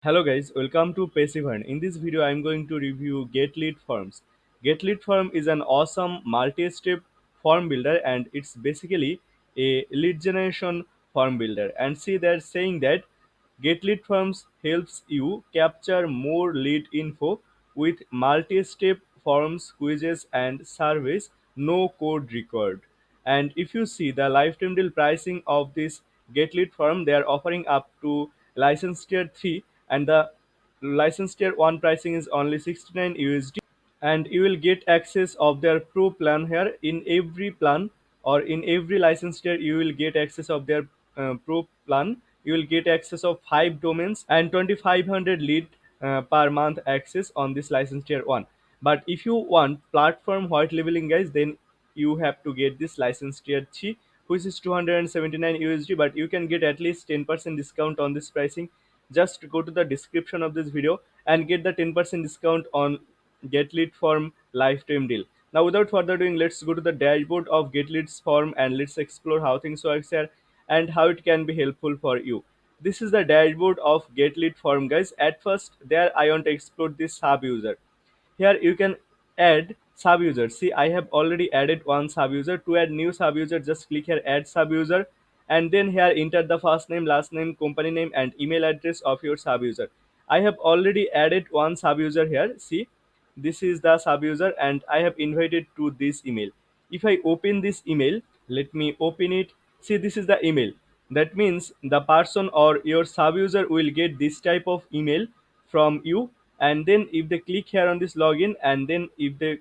Hello guys, welcome to Passivern. In this video, I'm going to review GetLeadForms. GetLeadForm is an awesome multi-step form builder and it's basically a lead generation form builder. And see, they're saying that GetLeadForms helps you capture more lead info with multi-step forms, quizzes, and surveys, no code required. And if you see the lifetime deal pricing of this GetLead firm, they are offering up to license tier 3, and the license tier 1 pricing is only 69 USD, and you will get access of their pro plan here. In every plan or in every license tier you will get access of their pro plan. You will get access of 5 domains and 2500 lead per month access on this license tier 1. But if you want platform white labeling guys, then you have to get this license tier 3, which is 279 USD, but you can get at least 10% discount on this pricing. Just go to the description of this video and get the 10% discount on GetLead form lifetime deal. Now, without further ado, let's go to the dashboard of GetLead's form and let's explore how things work here and how it can be helpful for you. This is the dashboard of GetLead form, guys. At first, there I want to explore this sub user. Here you can add sub user. See, I have already added one sub user. To add new sub user, just click here add sub user, and then here enter the first name, last name, company name, and email address of your sub user. I have already added one sub user here. See, this is the sub user and I have invited to this email. If I open this email, let me open it. See, this is the email. That means the person or your sub user will get this type of email from you. And then if they click here on this login, and then if they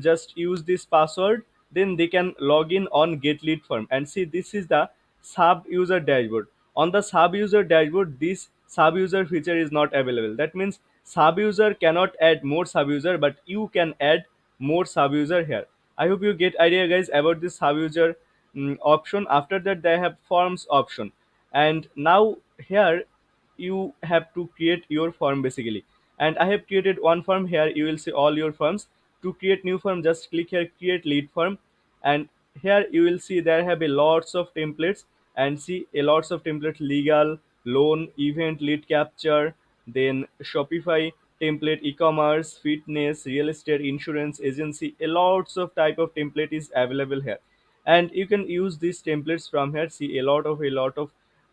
just use this password, then they can log in on get lead form. And see, this is the sub user dashboard. On the sub user dashboard, this sub user feature is not available. That means sub user cannot add more sub user, but you can add more sub user here. I hope you get idea guys about this sub user option. After that, they have forms option, and now here you have to create your form basically. And I have created one form. Here you will see all your forms. To create new form, just click here create lead form, and here you will see there have a lots of templates. And see, a lots of templates: legal, loan, event, lead capture, then Shopify template, e-commerce, fitness, real estate, insurance, agency. A lots of type of template is available here, and you can use these templates from here. See, a lot of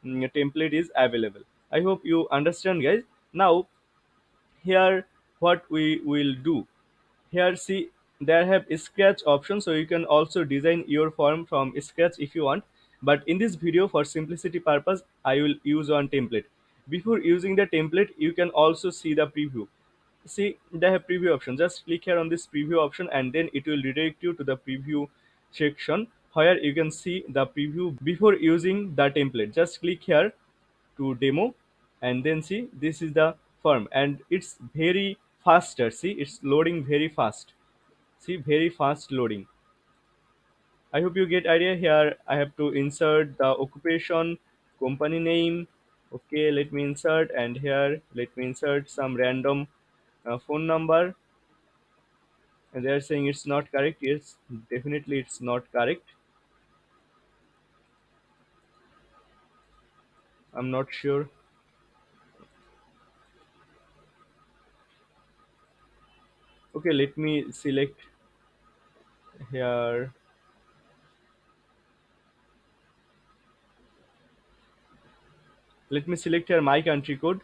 template is available. I hope you understand guys. Now, here what we will do, here see, there have scratch option, so you can also design your form from scratch if you want. But in this video, for simplicity purpose, I will use one template. Before using the template, you can also see the preview. See, they have preview option. Just click here on this preview option, and then it will redirect you to the preview section where you can see the preview before using the template. Just click here to demo, and then see, this is the form and it's very faster. See, it's loading very fast. See, very fast loading. I hope you get idea. Here I have to insert the occupation, company name. Okay, let me insert, and here let me insert some random phone number. And they're saying it's not correct. Yes, definitely it's not correct. I'm not sure. Okay, let me select here. Let me select here my country code,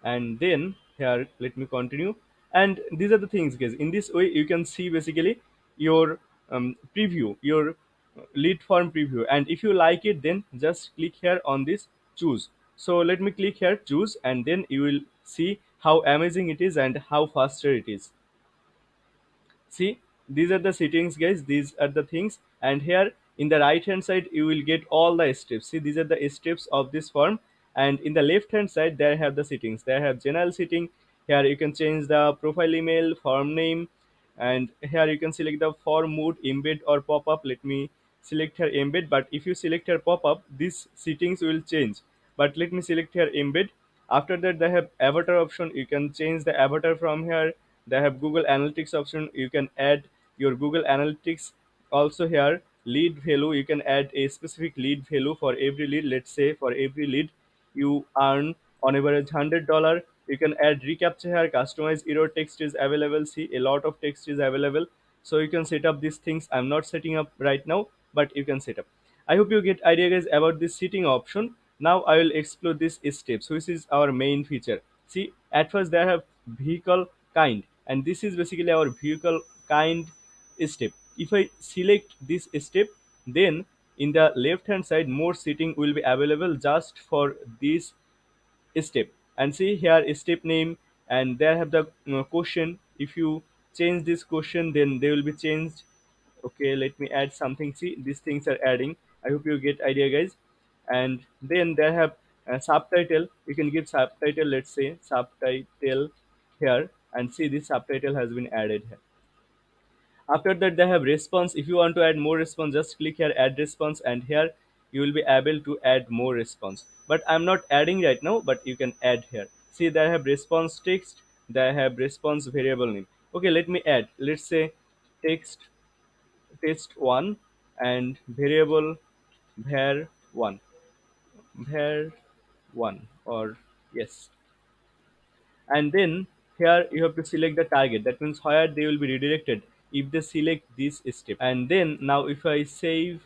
and then here let me continue. And these are the things guys. In this way you can see basically your preview, your lead form preview. And if you like it, then just click here on this choose. So let me click here choose, and then you will see how amazing it is and how faster it is. See, these are the settings guys, these are the things. And here in the right hand side you will get all the steps. See, these are the steps of this form. And in the left hand side there have the settings. There have general setting. Here you can change the profile email, form name, and here you can select the form mode, embed or pop up. Let me select here embed, but if you select here pop up, these settings will change. But let me select here embed. After that, they have avatar option. You can change the avatar from here. They have Google Analytics option. You can add your Google Analytics. Also here lead value, you can add a specific lead value for every lead. Let's say for every lead you earn on average $100. You can add reCAPTCHA here, customize error text is available. See, a lot of text is available. So you can set up these things. I'm not setting up right now, but you can set up. I hope you get idea guys about this setting option. Now I will explore this steps, which is our main feature. See, at first they have vehicle kind, and this is basically our vehicle kind step. If I select this step, then in the left hand side more setting will be available just for this step. And see here step name, and there have the question. If you change this question, then they will be changed. Okay, let me add something. See, these things are adding. I hope you get idea guys. And then they have subtitle. You can give subtitle, let's say subtitle here, and see this subtitle has been added here. After that they have response. If you want to add more response, just click here add response, and here you will be able to add more response, but I'm not adding right now, but you can add here. See, they have response text, they have response variable name. Okay, let me add, let's say text test 1 and variable var 1, var 1, or yes. And then here you have to select the target, that means where they will be redirected if they select this step. And then now if I save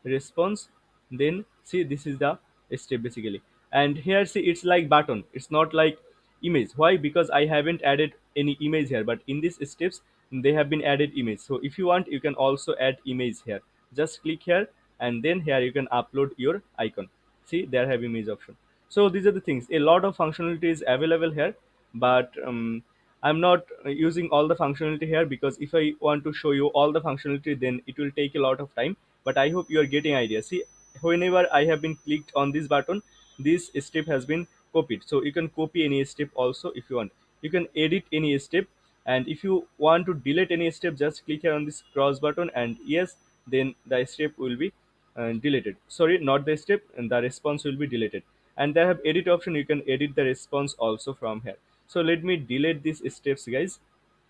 response, then see this is the step basically. And here see it's like button, it's not like image. Why? Because I haven't added any image here, but in these steps they have been added image. So if you want, you can also add image here. Just click here, and then here you can upload your icon. See, there have image option. So these are the things, a lot of functionality is available here, but I'm not using all the functionality here, because if I want to show you all the functionality, then it will take a lot of time. But I hope you are getting idea. See, whenever I have been clicked on this button, this step has been copied. So you can copy any step also if you want. You can edit any step, and if you want to delete any step, just click here on this cross button, and yes, then the step will be deleted. Sorry, not the step, and the response will be deleted. And they have edit option, you can edit the response also from here. So let me delete these steps guys,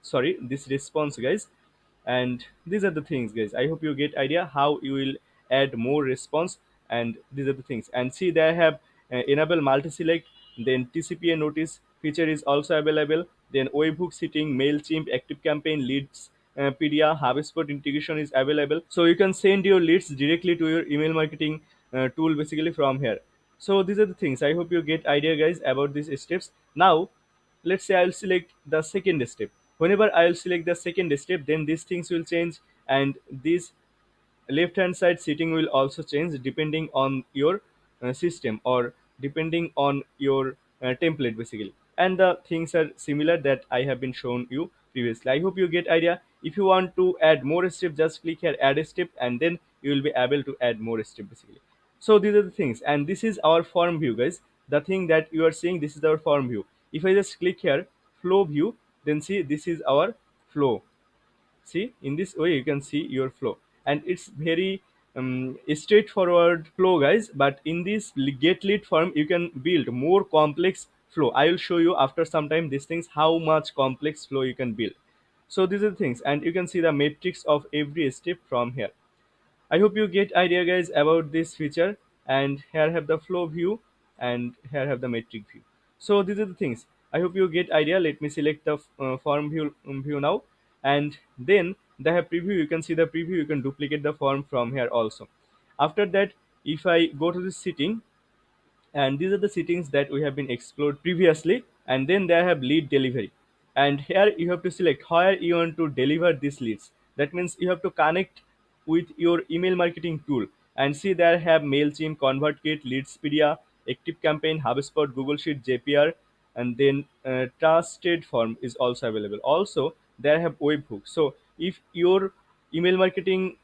sorry, this response guys. And these are the things guys, I hope you get idea how you will add more response. And these are the things. And see, they have enable multi select, then tcpa notice feature is also available, then webhook setting, mailchimp, active campaign, leads pedia, HubSpot integration is available, so you can send your leads directly to your email marketing tool basically from here. So these are the things, I hope you get idea guys about these steps. Now let's say I'll select the second step. Whenever I'll select the second step, then these things will change, and this left hand side setting will also change depending on your system, or depending on your template basically. And the things are similar that I have been shown you previously. I hope you get idea. If you want to add more step, just click here add a step, and then you will be able to add more step basically. So these are the things, and this is our form view guys. The thing that you are seeing, this is our form view. If I just click here flow view, then see this is our flow. See, in this way you can see your flow, and it's very straightforward flow guys. But in this get lead form, you can build more complex flow. I will show you after some time these things, how much complex flow you can build. So these are the things, and you can see the metrics of every step from here. I hope you get idea guys about this feature. And here have the flow view, and here have the metric view. So these are the things. I hope you get idea. Let me select the form view now, and then they have preview. You can see the preview. You can duplicate the form from here also. After that, if I go to the setting, and these are the settings that we have been explored previously. And then they have lead delivery, and here you have to select where you want to deliver these leads. That means you have to connect with your email marketing tool. And see, there have mailchimp, convertkit, leadspedia, active campaign, HubSpot, Google Sheet, JPR, and then trusted form is also available. Also there have webhook. So if your email marketing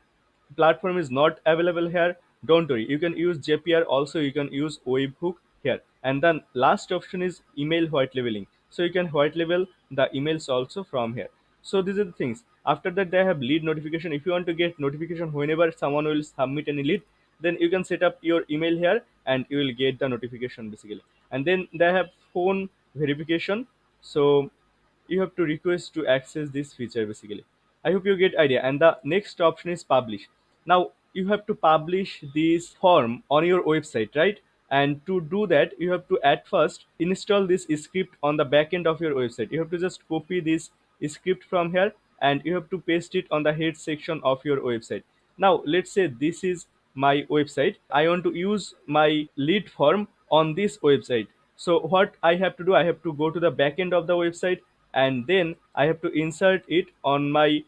platform is not available here, don't worry, you can use jpr, also you can use webhook here. And then last option is email white labeling, so you can white label the emails also from here. So these are the things. After that, they have lead notification. If you want to get notification whenever someone will submit any lead, then you can set up your email here, and you will get the notification basically. And then they have phone verification. So you have to request to access this feature basically. I hope you get idea. And the next option is publish. Now you have to publish this form on your website, right? And to do that, you have to at first install this script on the back end of your website. You have to just copy this script from here, and you have to paste it on the head section of your website. Now let's say this is my website. I want to use my lead form on this website. So what I have to do, I have to go to the back end of the website, and then I have to insert it on my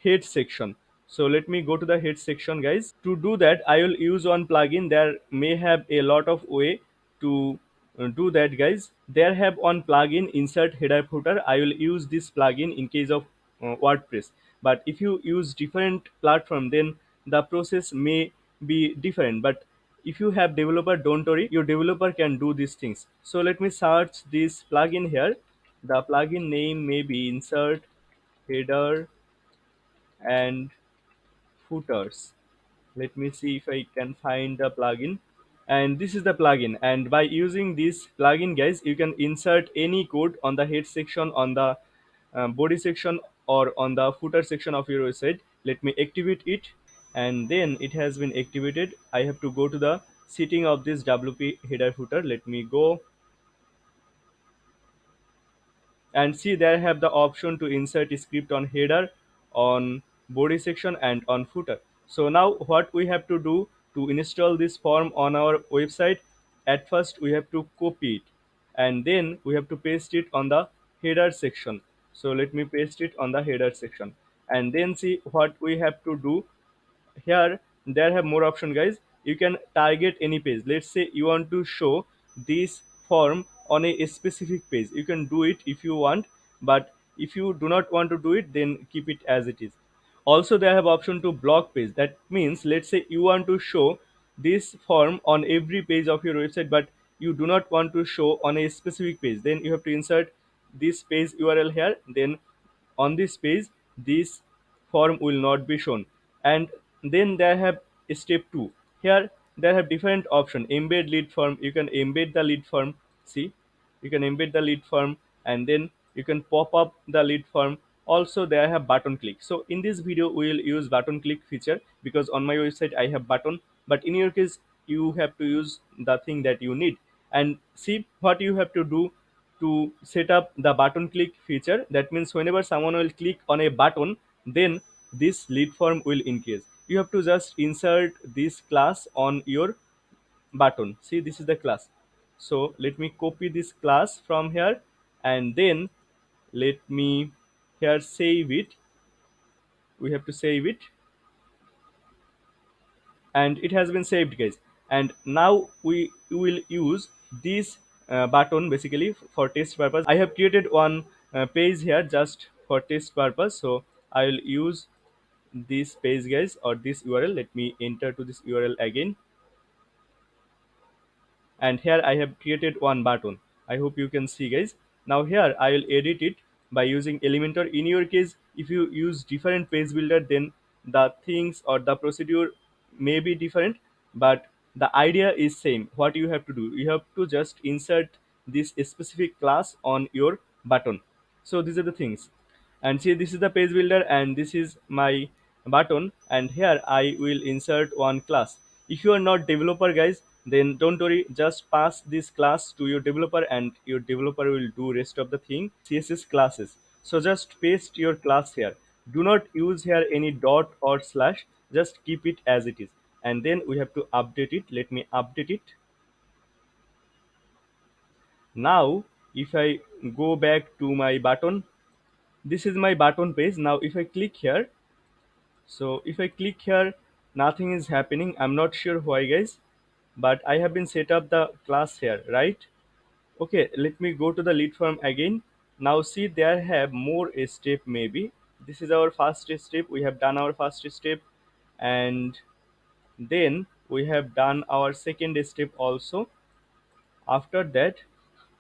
head section. So let me go to the head section, guys. To do that, I will use one plugin. There may have a lot of way to do that, guys. There have one plugin, insert header footer. I will use this plugin in case of WordPress. But if you use different platform, then the process may be different. But if you have developer, don't worry, your developer can do these things. So let me search this plugin here. The plugin name may be insert header and footers. Let me see if I can find the plugin. And this is the plugin, and by using this plugin, guys, you can insert any code on the head section, on the body section, or on the footer section of your website. Let me activate it. And then it has been activated. I have to go to the setting of this WP header footer. Let me go, and see, there have the option to insert script on header, on body section, and on footer. So now what we have to do to install this form on our website, at first we have to copy it, and then we have to paste it on the header section. So let me paste it on the header section, and then see what we have to do. Here there have more option, guys. You can target any page. Let's say you want to show this form on a specific page, you can do it if you want. But if you do not want to do it, then keep it as it is. Also, they have option to block page. That means, let's say you want to show this form on every page of your website, but you do not want to show on a specific page, then you have to insert this page URL here. Then on this page, this form will not be shown. And then they have step 2. Here they have different option. Embed lead form, you can embed the lead form. See, you can embed the lead form, and then you can pop up the lead form. Also they have button click. So in this video we will use button click feature, because on my website I have button, but in your case you have to use the thing that you need. And see what you have to do to set up the button click feature. That means whenever someone will click on a button, then this lead form will increase. You have to just insert this class on your button. See, this is the class. So let me copy this class from here, and then let me here save it. We have to save it, and it has been saved, guys. And now we will use this button basically for test purpose. I have created one page here just for test purpose, so I will use this page, guys, or this URL. Let me enter to this URL again, and here I have created one button. I hope you can see, guys. Now here I will edit it by using Elementor. In your case, if you use different page builder, then the things or the procedure may be different, but the idea is same. What you have to do, you have to just insert this specific class on your button. So these are the things. And see, this is the page builder, and this is my button, and here I will insert one class. If you are not developer, guys, then don't worry, just pass this class to your developer, and your developer will do rest of the thing. CSS classes. So just paste your class here. Do not use here any dot or slash, just keep it as it is. And then we have to update it. Let me update it. Now if I go back to my button, this is my button page. Now if I click here, so if I click here, nothing is happening. I'm not sure why, guys, but I have been set up the class here, right? Okay, let me go to the lead form again. Now see, there have more a step maybe. This is our first step. We have done our first step, and then we have done our second step also. After that,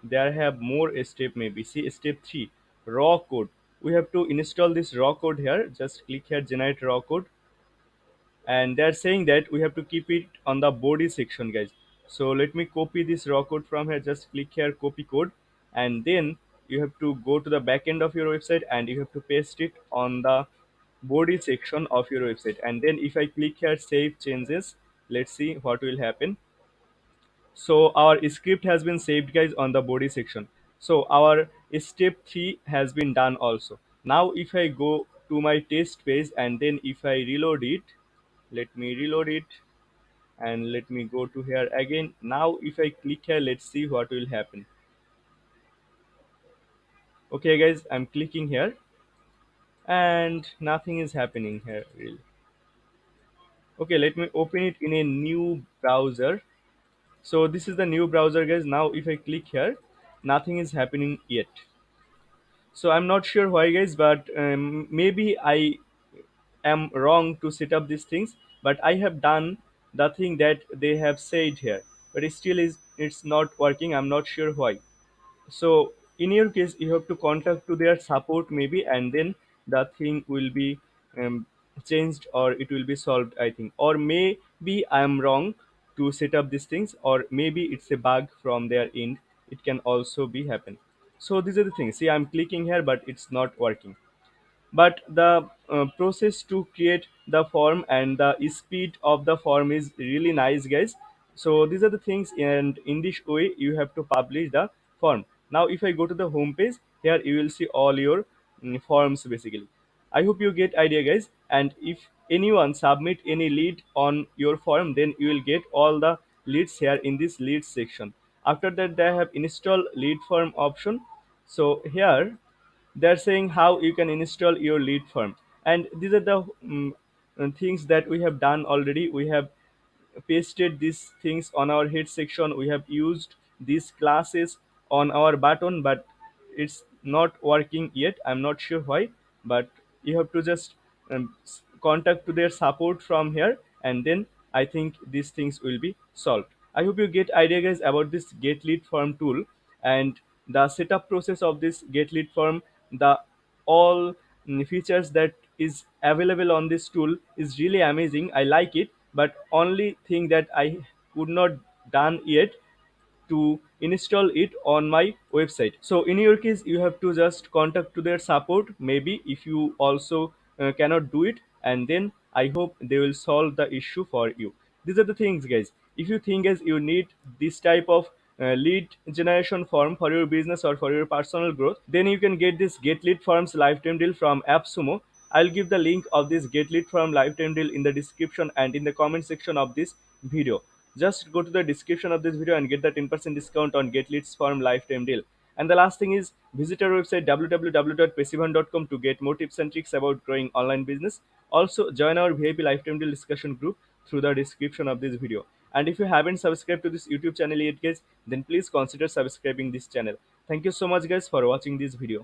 there have more a step maybe. See, step 3, raw code. We have to install this raw code here. Just click here, generate raw code, and they're saying that we have to keep it on the body section, guys. So let me copy this raw code from here. Just click here, copy code, and then you have to go to the back end of your website, and you have to paste it on the body section of your website. And then if I click here, save changes, let's see what will happen. So our script has been saved guys on the body section. So our step 3 has been done also. Now if I go to my test page and then if I reload it, let me reload it, and let me go to here again. Now if I click here, let's see what will happen. Okay guys, I'm clicking here and nothing is happening here really. Okay, let me open it in a new browser. So this is the new browser guys. Now if I click here, nothing is happening yet. So I'm not sure why guys, but maybe I am wrong to set up these things, but I have done the thing that they have said here, but it still is, it's not working. I'm not sure why. So in your case you have to contact to their support maybe, and then the thing will be um, changed or it will be solved I think. Or maybe I am wrong to set up these things, or maybe it's a bug from their end. It can also be happen. So these are the things. See, I'm clicking here but it's not working. But the process to create the form and the speed of the form is really nice guys. So these are the things, and in this way you have to publish the form. Now if I go to the home page, here you will see all your forms basically. I hope you get idea guys, and if anyone submit any lead on your form, then you will get all the leads here in this leads section. After that they have install lead form option. So here they're saying how you can install your lead form, and these are the things that we have done already. We have pasted these things on our head section. We have used these classes on our button, but it's not working yet. I'm not sure why, but you have to just contact to their support from here, and then I think these things will be solved. I hope you get idea guys about this get lead form tool and the setup process of this get lead form. The all features that is available on this tool is really amazing. I like it, but only thing that I could not done yet to install it on my website. So in your case you have to just contact to their support maybe if you also cannot do it, and then I hope they will solve the issue for you. These are the things guys. If you think as you need this type of lead generation form for your business or for your personal growth, then you can get this get lead forms lifetime deal from AppSumo. I'll give the link of this get lead form lifetime deal in the description and in the comment section of this video. Just go to the description of this video and get the 10% discount on Get Leads Form lifetime deal. And the last thing is visit our website www.passivern.com to get more tips and tricks about growing online business. Also join our VIP lifetime deal discussion group through the description of this video. And if you haven't subscribed to this YouTube channel yet guys, then please consider subscribing this channel. Thank you so much guys for watching this video.